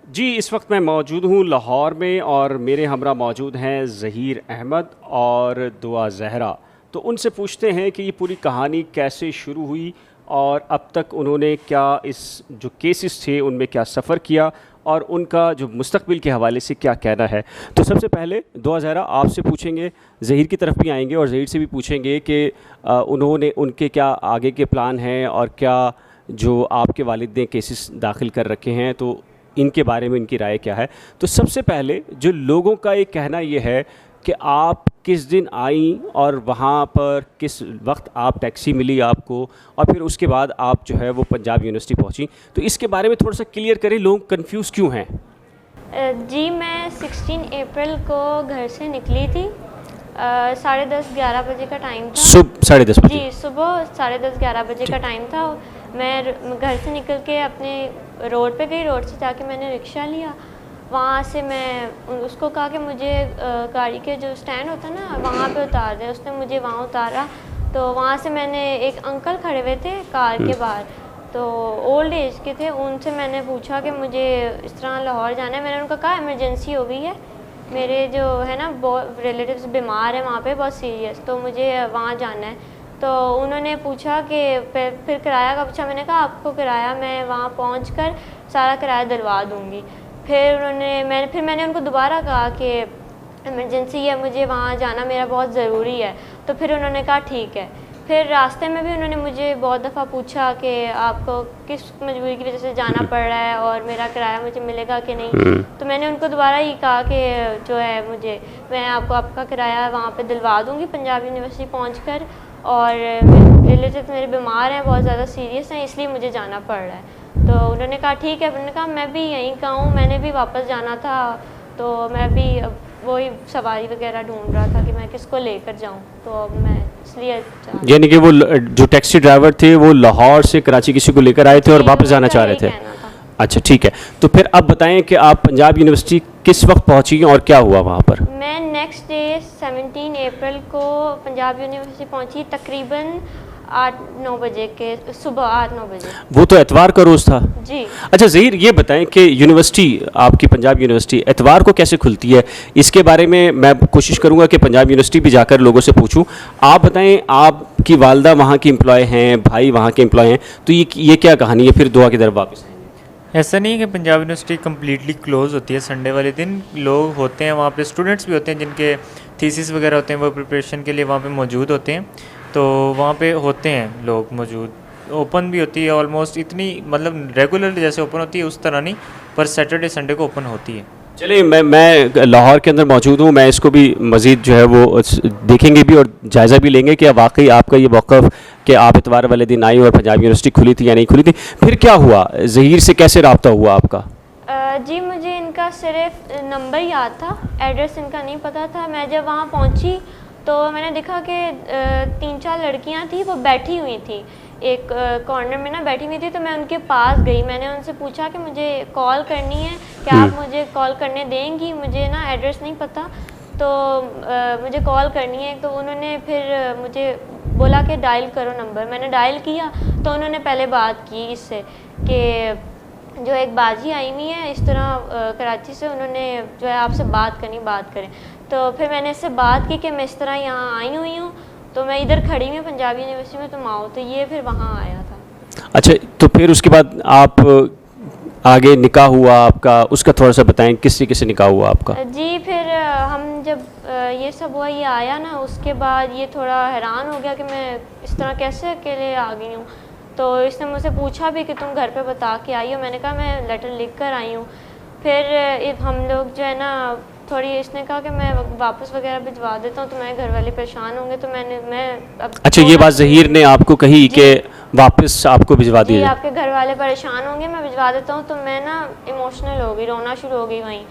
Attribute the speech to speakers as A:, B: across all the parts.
A: जी, इस वक्त मैं मौजूद हूँ लाहौर में और मेरे हमरा मौजूद हैं ज़हीर अहमद और दुआ ज़हरा। तो उनसे पूछते हैं कि ये पूरी कहानी कैसे शुरू हुई और अब तक उन्होंने क्या इस जो केसेस थे उनमें क्या सफ़र किया और उनका जो मुस्तक़बिल के हवाले से क्या कहना है। तो सबसे पहले दुआ ज़हरा आपसे पूछेंगे, ज़हीर की तरफ भी आएंगे और ज़हीर से भी पूछेंगे कि उन्होंने उनके क्या आगे के प्लान हैं और क्या जो आपके वालिद ने केसेस दाखिल कर रखे हैं तो इनके बारे में इनकी राय क्या है। तो सबसे पहले जो लोगों का ये कहना ये है कि आप किस दिन आई और वहाँ पर किस वक्त आप टैक्सी मिली आपको और फिर उसके बाद आप जो है वो पंजाब यूनिवर्सिटी पहुँची, तो इसके बारे में थोड़ा सा क्लियर करें, लोग कंफ्यूज क्यों हैं।
B: जी, मैं 16 अप्रैल को घर से निकली थी। 10:30-11 बजे का टाइम था।
A: सुबह 10:30 बजे?
B: जी, सुबह 10:30-11 बजे का टाइम था। मैं घर से निकल के अपने रोड पे गई। रोड से जाके मैंने रिक्शा लिया। वहाँ से मैं उसको कहा कि मुझे गाड़ी के जो स्टैंड होता है ना वहाँ पे उतार दे। उसने मुझे वहाँ उतारा। तो वहाँ से मैंने एक अंकल खड़े हुए थे कार के बाहर, तो ओल्ड एज के थे। उनसे मैंने पूछा कि मुझे इस तरह लाहौर जाना है। मैंने उनको कहा इमरजेंसी हो गई है, मेरे जो है ना बहुत रिलेटिव्स बीमार हैं वहाँ पे बहुत सीरियस, तो मुझे वहाँ जाना है। तो उन्होंने पूछा कि फिर किराया का पूछा। मैंने कहा आपको किराया मैं वहाँ पहुँचकर सारा किराया दिलवा दूँगी। फिर मैंने उनको दोबारा कहा कि इमरजेंसी है, मुझे वहाँ जाना मेरा बहुत ज़रूरी है। तो फिर उन्होंने कहा ठीक है। फिर रास्ते में भी उन्होंने मुझे बहुत दफ़ा पूछा कि आपको किस मजबूरी की वजह से जाना पड़ रहा है और मेरा किराया मुझे मिलेगा कि नहीं। तो मैंने उनको दोबारा ही कहा कि जो है मैं आपको आपका किराया वहाँ पे दिलवा दूँगी पंजाब यूनिवर्सिटी पहुँचकर, और रिलेटिव मेरे बीमार हैं, बहुत ज़्यादा सीरियस हैं, इसलिए मुझे जाना पड़ रहा है। तो उन्होंने कहा ठीक है। उन्होंने कहा मैं भी यहीं का हूँ, मैंने भी वापस जाना था, तो मैं भी वही सवारी वगैरह ढूंढ रहा था कि मैं किसको लेकर जाऊं, तो मैं इसलिए
A: यानी कि वो जो टैक्सी ड्राइवर थे वो लाहौर से कराची किसी को लेकर आए थे और वापस जाना चाह रहे थे। अच्छा ठीक है, तो फिर अब बताएं कि आप पंजाब यूनिवर्सिटी किस वक्त पहुंची और क्या हुआ वहाँ पर।
B: मैं नेक्स्ट डे 17 अप्रैल को पंजाब यूनिवर्सिटी पहुंची, तकरीबन 8-9 बजे के सुबह 8-9 बजे।
A: वो तो एतवार का रोज़ था
B: जी।
A: अच्छा ज़हीर, ये बताएं कि यूनिवर्सिटी आपकी पंजाब यूनिवर्सिटी एतवार को कैसे खुलती है, इसके बारे में मैं कोशिश करूंगा कि पंजाब यूनिवर्सिटी भी जाकर लोगों से पूछूं। आप बताएं, आपकी वालदा वहाँ की एम्प्लॉय हैं, भाई वहाँ के एम्प्लॉय हैं, तो ये क्या कहानी है, फिर दुआ की तरफ वापस आएंगे।
C: ऐसा नहीं है कि पंजाब यूनिवर्सिटी कम्प्लीटली क्लोज़ होती है। संडे वाले दिन लोग होते हैं वहाँ पे, स्टूडेंट्स भी होते हैं जिनके थीसिस वगैरह होते हैं, वो प्रिपरेशन के लिए वहाँ पे मौजूद होते हैं, तो वहाँ पे होते हैं लोग मौजूद। ओपन भी होती है ऑलमोस्ट, इतनी मतलब रेगुलर जैसे ओपन होती है उस तरह नहीं, पर सैटरडे संडे को ओपन होती है।
A: चलिए, मैं लाहौर के अंदर मौजूद हूँ, मैं इसको भी मज़ीद जो है वो देखेंगे भी और जायज़ा भी लेंगे कि वाकई आपका ये मौक़िफ़ कि आप इतवार वाले दिन आई और पंजाब यूनिवर्सिटी खुली थी या नहीं खुली थी, फिर क्या हुआ, ज़हीर से कैसे रब्ता हुआ आपका।
B: जी, मुझे इनका सिर्फ नंबर याद था, एड्रेस इनका नहीं पता था। मैं जब वहाँ पहुँची तो मैंने देखा कि 3-4 लड़कियाँ थी, वो बैठी हुई थी एक कॉर्नर में ना बैठी हुई थी। तो मैं उनके पास गई, मैंने उनसे पूछा कि मुझे कॉल करनी है, क्या आप मुझे कॉल करने देंगी, मुझे ना एड्रेस नहीं पता, तो मुझे कॉल करनी है। तो उन्होंने फिर मुझे बोला कि डायल करो नंबर। मैंने डायल किया तो उन्होंने पहले बात की इससे कि जो एक बाजी आई हुई है इस तरह कराची से, उन्होंने जो है आपसे बात करें। तो फिर मैंने इससे बात की कि मैं इस तरह यहाँ आई हुई हूँ, तो मैं इधर खड़ी हुई पंजाब यूनिवर्सिटी में, तुम आओ। तो ये फिर वहाँ आया था।
A: अच्छा, तो फिर उसके बाद आप आगे निकाह हुआ आपका, उसका थोड़ा सा बताएं, किस तरीके से निकाह हुआ आपका।
B: जी, फिर हम जब ये सब हुआ, ये आया ना, उसके बाद ये थोड़ा हैरान हो गया कि मैं इस तरह कैसे अकेले आ गई हूँ। तो इसने मुझसे पूछा भी कि तुम घर पे बता के आई हो। मैंने कहा मैं लेटर लिख कर आई हूँ। फिर हम लोग जो है ना थोड़ी, इसने कहा कि मैं वापस वगैरह भिजवा देता हूँ, तो मैं घर वाले परेशान होंगे, तो मैं अब
A: अच्छा, ये बात ज़हीर ने आपको कही कि वापस आपको भिजवा दिए,
B: आपके घर वाले परेशान होंगे, मैं भिजवा देता हूँ। तो मैं ना इमोशनल हो गई, रोना शुरू हो गई वहीं।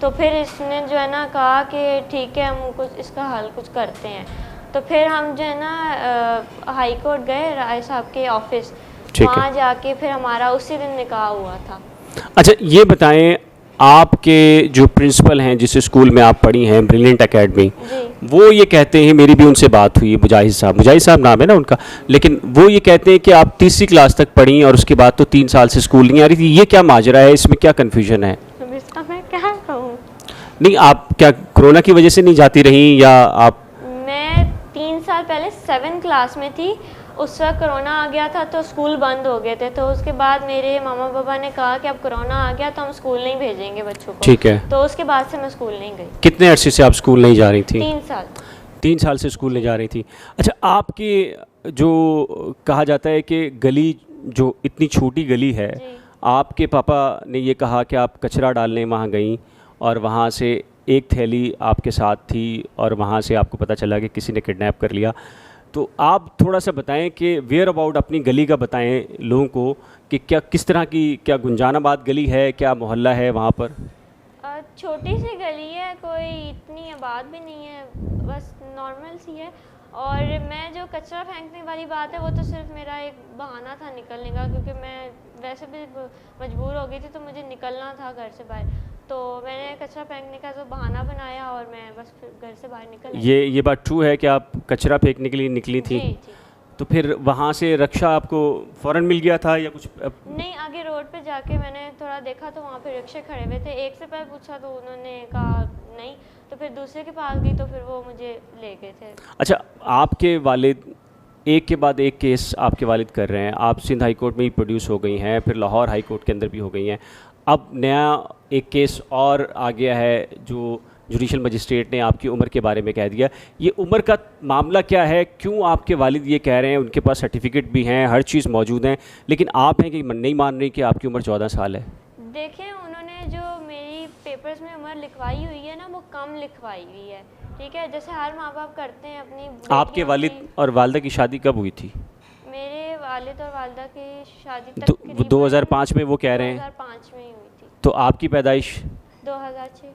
B: तो फिर इसने जो है ना कहा कि ठीक है, हम कुछ इसका हल कुछ करते हैं। तो फिर हम जो है ना हाई कोर्ट गए, राय साहब के ऑफिस, वहाँ जाके फिर हमारा उसी दिन निकाह हुआ था।
A: अच्छा, ये बताएं, आपके जो प्रिंसिपल हैं जिस स्कूल में आप पढ़ी हैं, ब्रिलियंट एकेडमी, वो ये कहते हैं, मेरी भी उनसे बात हुई, मुजाहिद साहब नाम है ना उनका, लेकिन वो ये कहते हैं कि आप 3री क्लास तक पढ़ी और उसके बाद तो 3 साल से स्कूल नहीं आ रही थी, ये क्या माजरा है, इसमें क्या कन्फ्यूजन है। नहीं, आप क्या कोरोना की वजह से नहीं जाती रहीं या आप?
B: मैं 3 साल पहले 7 क्लास में थी, उस वक्त कोरोना आ गया था तो स्कूल बंद हो गए थे। तो उसके बाद मेरे मामा पापा ने कहा कि अब कोरोना आ गया तो हम स्कूल नहीं भेजेंगे बच्चों को।
A: ठीक है।
B: तो उसके बाद से मैं स्कूल नहीं गई।
A: कितने अरसे से आप स्कूल नहीं जा रही थी?
B: 3 साल।
A: 3 साल से स्कूल नहीं जा रही थी। अच्छा, आपकी जो कहा जाता है कि गली जो इतनी छोटी गली है,
B: जी।
A: आपके पापा ने ये कहा कि आप कचरा डालने वहाँ गई और वहाँ से एक थैली आपके साथ थी और वहाँ से आपको पता चला कि किसी ने किडनैप कर लिया। तो आप थोड़ा सा बताएं कि वेयर अबाउट अपनी गली का बताएं लोगों को कि क्या किस तरह की, क्या गुंजानाबाद गली है, क्या मोहल्ला है वहाँ पर?
B: छोटी सी गली है, कोई इतनी आबाद भी नहीं है, बस नॉर्मल सी है। और मैं जो कचरा फेंकने वाली बात है वो तो सिर्फ मेरा एक बहाना था निकलने का, क्योंकि मैं वैसे भी मजबूर हो गई थी तो मुझे निकलना था घर से बाहर। तो मैंने कचरा फेंकने का जो बहाना बनाया और मैं बस फिर घर से बाहर निकल आई।
A: ये बात ट्रू है कि आप कचरा फेंकने के लिए निकली थी?
B: जी जी।
A: तो फिर वहाँ से रिक्शा आपको फ़ौरन मिल गया था या कुछ?
B: नहीं, आगे रोड पे जाके मैंने थोड़ा देखा तो वहाँ पे रिक्शे खड़े हुए थे। एक से पहले पूछा तो उन्होंने कहा नहीं, तो फिर दूसरे के पास गई तो फिर वो मुझे ले गए थे।
A: अच्छा, आपके वालिद एक के बाद एक केस आपके वालिद कर रहे हैं। आप सिंध हाई कोर्ट में ही प्रोड्यूस हो गई हैं, फिर लाहौर हाई कोर्ट के अंदर भी हो गई हैं। अब नया एक केस और आ गया है जो जुडिशल मजिस्ट्रेट ने आपकी उम्र के बारे में कह दिया। ये उम्र का मामला क्या है? क्यों आपके वालिद ये कह रहे हैं? उनके पास सर्टिफिकेट भी हैं, हर चीज़ मौजूद हैं, लेकिन आप हैं कि नहीं मान रही कि आपकी उम्र 14 साल है?
B: देखें, उन्होंने जो मेरी पेपर्स में उम्र लिखवाई हुई है ना, वो कम लिखवाई हुई है। ठीक है, जैसे हर माँ बाप करते हैं अपनी
A: आपके
B: बेटियों
A: वालिद
B: की।
A: और वालदा की शादी कब हुई थी?
B: मेरे वालिद और वालदा की शादी
A: वो
B: तकरीबन
A: 2005 में वो कह रहे हैं।
B: 2005 में ही हुई थी।
A: तो आपकी पैदाइश?
B: 2006।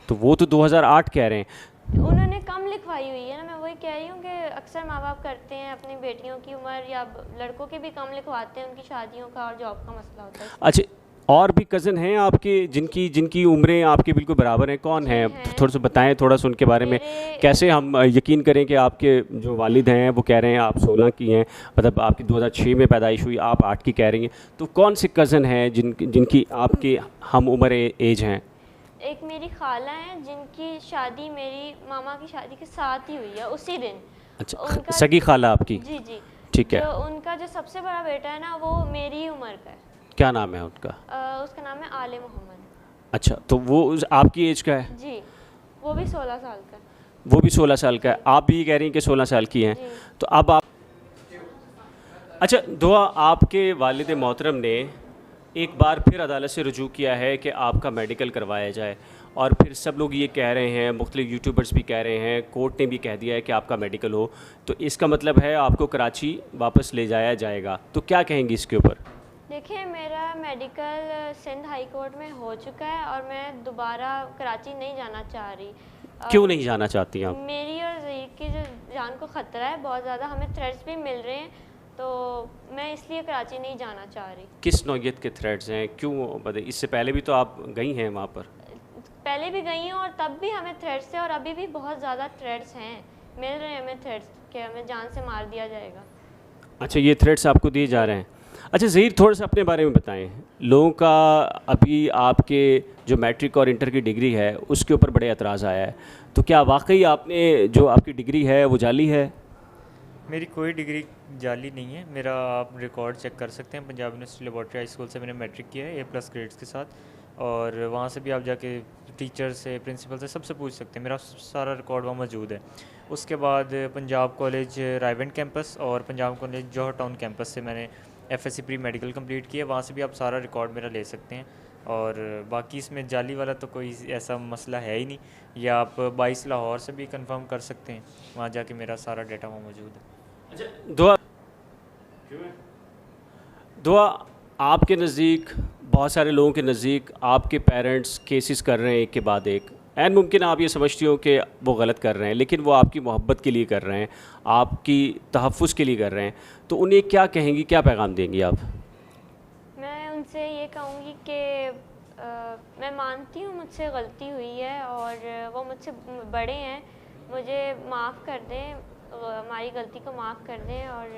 A: तो वो तो 2008 कह रहे हैं।
B: उन्होंने कम लिखवाई हुई है ना, मैं वही कह रही हूँ कि अक्सर माँ बाप करते हैं अपनी बेटियों की उम्र या लड़कों की भी कम लिखवाते हैं, उनकी शादियों का और जॉब का मसला होता है।
A: अच्छा, और भी कज़न हैं आपके जिनकी जिनकी उम्रें आपके बिल्कुल बराबर हैं? कौन हैं? थोड़ा सा बताएं, थोड़ा सा उनके बारे में। कैसे हम यकीन करें कि आपके जो वालिद हैं वो कह रहे हैं आप 16 की हैं, मतलब आपकी 2006 में पैदाइश हुई, आप 8 की कह रही हैं। तो कौन से कज़न हैं जिनकी आपके हम उम्र एज हैं?
B: एक मेरी खाला है जिनकी शादी मेरी मामा की शादी के साथ ही हुई है, उसी दिन।
A: अच्छा,
B: उनका
A: सगी खाला आपकी?
B: जी जी।
A: ठीक है।
B: जो उनका जो सबसे बड़ा बेटा है ना, वो मेरी ही उम्र का है।
A: क्या नाम है उनका?
B: उसका नाम है आले मोहम्मद।
A: अच्छा, तो वो आपकी एज का है?
B: जी, वो भी 16 साल का है।
A: वो भी 16 साल का है। आप भी कह रही हैं कि 16 साल की हैं।
B: जी।
A: तो अब आप, अच्छा दुआ, आपके वालिद मोहतरम ने एक बार फिर अदालत से रुजू किया है कि आपका मेडिकल करवाया जाए, और फिर सब लोग ये कह रहे हैं, मुख्तलिफ यूट्यूबर्स भी कह रहे हैं, कोर्ट ने भी कह दिया है कि आपका मेडिकल हो, तो इसका मतलब है आपको कराची वापस ले जाया जाएगा। तो क्या कहेंगी इसके ऊपर?
B: देखिए, मेरा मेडिकल सिंध हाई कोर्ट में हो चुका है और मैं दोबारा कराची नहीं जाना चाह रही।
A: क्यों नहीं जाना चाहती आप?
B: मेरी और ज़हीर की जो जान को ख़तरा है बहुत ज़्यादा, हमें थ्रेट्स भी मिल रहे हैं, तो मैं इसलिए कराची नहीं जाना चाह रही।
A: किस नौइयत के थ्रेट्स हैं? क्यों? इससे पहले भी तो आप गई हैं वहाँ पर?
B: पहले भी गई हैं और तब भी हमें थ्रेट्स थे और अभी भी बहुत ज़्यादा थ्रेट्स हैं, मिल रहे हैं हमें थ्रेट्स कि हमें जान से मार दिया जाएगा।
A: अच्छा, ये थ्रेट्स आपको दिए जा रहे हैं। अच्छा ज़हीर, थोड़ा सा अपने बारे में बताएं। लोगों का अभी आपके जो मैट्रिक और इंटर की डिग्री है उसके ऊपर बड़े एतराज़ आया है, तो क्या वाकई आपने जो आपकी डिग्री है वो जाली है?
C: मेरी कोई डिग्री जाली नहीं है। मेरा आप रिकॉर्ड चेक कर सकते हैं, Punjab university laboratory high school से मैंने मैट्रिक किया है A+ ग्रेड्स के साथ, और वहाँ से भी आप जाके टीचर से, प्रिंसिपल से, सबसे पूछ सकते हैं, मेरा सारा रिकॉर्ड वहाँ मौजूद है। उसके बाद पंजाब कॉलेज रायवेंड कैंपस और पंजाब कॉलेज जौहर टाउन कैंपस से मैंने FSc प्री मेडिकल कंप्लीट किया, वहाँ से भी आप सारा रिकॉर्ड मेरा ले सकते हैं। और बाकी इसमें जाली वाला तो कोई ऐसा मसला है ही नहीं, या आप 22 लाहौर से भी कंफर्म कर सकते हैं, वहाँ जाके मेरा सारा डेटा वहाँ मौजूद है।
A: अच्छा दुआ, आपके नज़दीक, बहुत सारे लोगों के नज़दीक आपके पेरेंट्स केसेस कर रहे हैं एक के बाद एक, एन मुमकिन आप ये समझती हो कि वो गलत कर रहे हैं, लेकिन वो आपकी मोहब्बत के लिए कर रहे हैं, आपकी तहफ़्फ़ुज़ के लिए कर रहे हैं, तो उन्हें क्या कहेंगी, क्या पैगाम देंगी आप?
B: मैं उनसे ये कहूँगी कि मैं मानती हूँ मुझसे गलती हुई है और वो मुझसे बड़े हैं, मुझे माफ़ कर दें, हमारी गलती को माफ़ कर दें और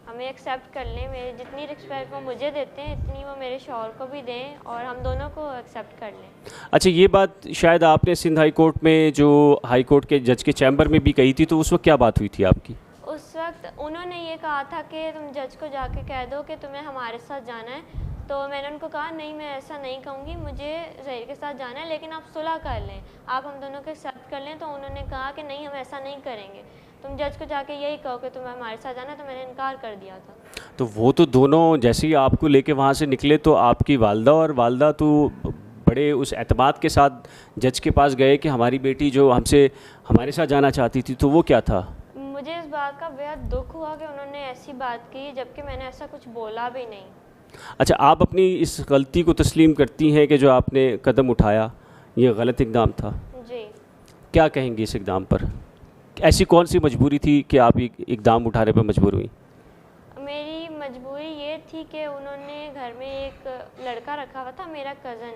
B: हमें एक्सेप्ट कर लें, मेरे जितनी रिस्पेक्ट वो मुझे देते हैं इतनी वो मेरे शौहर को भी दें और हम दोनों को एक्सेप्ट कर लें।
A: अच्छा, ये बात शायद आपने सिंध हाई कोर्ट में जो हाई कोर्ट के जज के चैम्बर में भी कही थी, तो उस वक्त क्या बात हुई थी आपकी?
B: उस वक्त उन्होंने ये कहा था कि तुम जज को जाके कह दो कि तुम्हें हमारे साथ जाना है। तो मैंने उनको कहा नहीं, मैं ऐसा नहीं कहूँगी, मुझे ज़हीर के साथ जाना है, लेकिन आप सुलह कर लें, आप हम दोनों को एक्सेप्ट कर लें। तो उन्होंने कहा कि नहीं, हम ऐसा नहीं करेंगे, तुम जज को जाके यही कहो कि तुम्हें हमारे साथ जाना है। तो मैंने इनकार कर दिया था।
A: तो वो तो दोनों जैसे ही आपको लेके वहाँ से निकले तो आपकी वालदा तो बड़े उस एतमाद के साथ जज के पास गए कि हमारी बेटी जो हमसे हमारे साथ जाना चाहती थी, तो वो क्या था?
B: मुझे इस बात का बेहद दुख हुआ कि उन्होंने ऐसी बात की, जबकि मैंने ऐसा कुछ बोला भी नहीं।
A: अच्छा, आप अपनी इस गलती को तस्लीम करती हैं कि जो आपने कदम उठाया ये गलत इक़दाम था?
B: जी।
A: क्या कहेंगी इस इक़दाम पर? ऐसी कौन सी मजबूरी थी कि आप इक़दाम उठाने पर मजबूर हुई?
B: मेरी मजबूरी ये थी कि उन्होंने घर में एक लड़का रखा हुआ था, मेरा कज़न,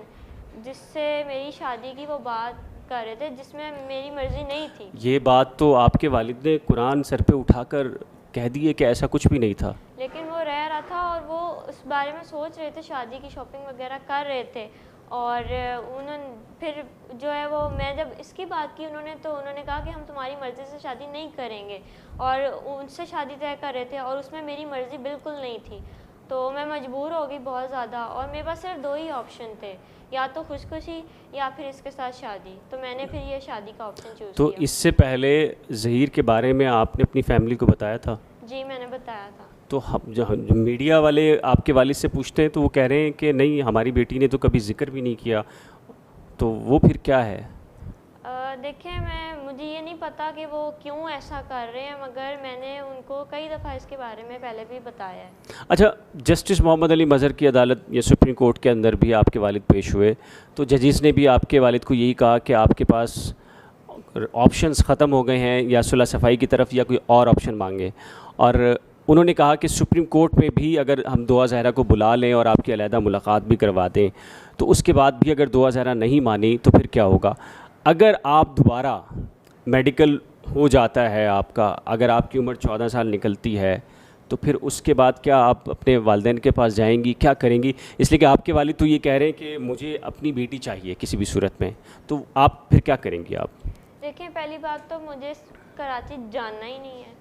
B: जिससे मेरी शादी की वो बात कर रहे थे, जिसमें मेरी मर्ज़ी नहीं थी।
A: ये बात तो आपके वालिद ने कुरान सर पे उठाकर कह दिए कि ऐसा कुछ भी नहीं था।
B: लेकिन वो रह रहा था और वो उस बारे में सोच रहे थे, शादी की शॉपिंग वगैरह कर रहे थे। और उन्होंने फिर जो है वो, मैं जब इसकी बात की उन्होंने कहा कि हम तुम्हारी मर्ज़ी से शादी नहीं करेंगे, और उनसे शादी तय कर रहे थे और उसमें मेरी मर्ज़ी बिल्कुल नहीं थी। तो मैं मजबूर हो गई बहुत ज़्यादा, और मेरे पास सिर्फ दो ही ऑप्शन थे, या तो खुदकुशी या फिर इसके साथ शादी। तो मैंने फिर ये शादी का ऑप्शन चूज़
A: तो
B: किया।
A: इससे पहले ज़हीर के बारे में आपने अपनी फैमिली को बताया था?
B: जी, मैंने बताया था।
A: तो हम जो मीडिया वाले आपके वालिद से पूछते हैं तो वो कह रहे हैं कि नहीं, हमारी बेटी ने तो कभी जिक्र भी नहीं किया, तो वो फिर क्या है?
B: देखिए, मुझे ये नहीं पता कि वो क्यों ऐसा कर रहे हैं, मगर मैंने उनको कई दफ़ा इसके बारे में पहले भी बताया है।
A: अच्छा, जस्टिस मोहम्मद अली मज़हर की अदालत या सुप्रीम कोर्ट के अंदर भी आपके वालिद पेश हुए, तो जजेस ने भी आपके वालिद को यही कहा कि आपके पास ऑप्शंस ख़त्म हो गए हैं, या सुलह सफ़ाई की तरफ या कोई और ऑप्शन मांगे। और उन्होंने कहा कि सुप्रीम कोर्ट में भी अगर हम दुआ ज़हरा को बुला लें और आपकी अलहदा मुलाकात भी करवा दें, तो उसके बाद भी अगर दुआ ज़हरा नहीं मानी तो फिर क्या होगा? अगर आप दोबारा मेडिकल हो जाता है आपका, अगर आपकी उम्र 14 साल निकलती है, तो फिर उसके बाद क्या आप अपने वालिदैन के पास जाएंगी, क्या करेंगी? इसलिए कि आपके वालिद तो ये कह रहे हैं कि मुझे अपनी बेटी चाहिए किसी भी सूरत में, तो आप फिर क्या करेंगी आप?
B: देखिए, पहली बात तो मुझे कराची जाना ही नहीं है,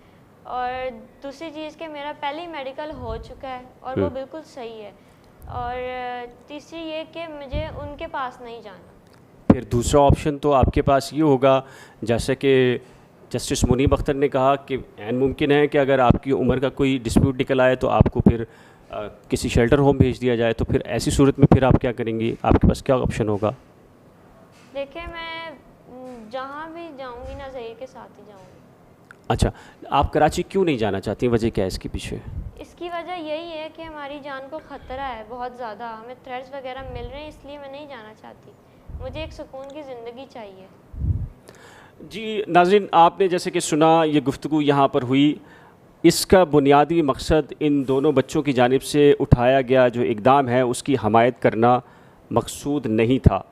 B: और दूसरी चीज़ कि मेरा पहले ही मेडिकल हो चुका है और वो बिल्कुल सही है, और तीसरी ये कि मुझे उनके पास नहीं जाना।
A: फिर दूसरा ऑप्शन तो आपके पास ये होगा, जैसे कि जस्टिस मुनीब अख्तर ने कहा कि ऐन मुमकिन है कि अगर आपकी उम्र का कोई डिस्प्यूट निकल आए तो आपको फिर किसी शेल्टर होम भेज दिया जाए, तो फिर ऐसी सूरत में फिर आप क्या करेंगी? आपके पास क्या ऑप्शन होगा?
B: देखिए, मैं जहाँ भी जाऊँगी ना, ज़हीर के साथ ही जाऊँगी।
A: अच्छा, आप कराची क्यों नहीं जाना चाहती? वजह क्या है इसके पीछे?
B: इसकी वजह यही है कि हमारी जान को ख़तरा है बहुत ज़्यादा, हमें थ्रेट्स वगैरह मिल रहे हैं, इसलिए मैं नहीं जाना चाहती। मुझे एक सुकून की ज़िंदगी चाहिए।
A: जी नाज़रीन, आपने जैसे कि सुना, ये गुफ्तगू यहाँ पर हुई, इसका बुनियादी मकसद इन दोनों बच्चों की जानिब से उठाया गया जो इक़दाम है उसकी हमायत करना मकसूद नहीं था।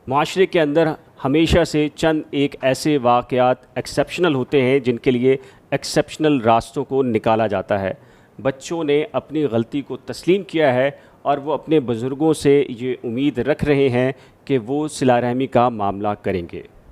A: माशरे के अंदर हमेशा से चंद एक ऐसे वाक़यात एक्सेप्शनल होते हैं जिनके लिए एक्सेप्शनल रास्तों को निकाला जाता है। बच्चों ने अपनी गलती को तस्लीम किया है और वो अपने बुज़ुर्गों से ये उम्मीद रख रहे हैं कि वो सिला रहमी का मामला करेंगे।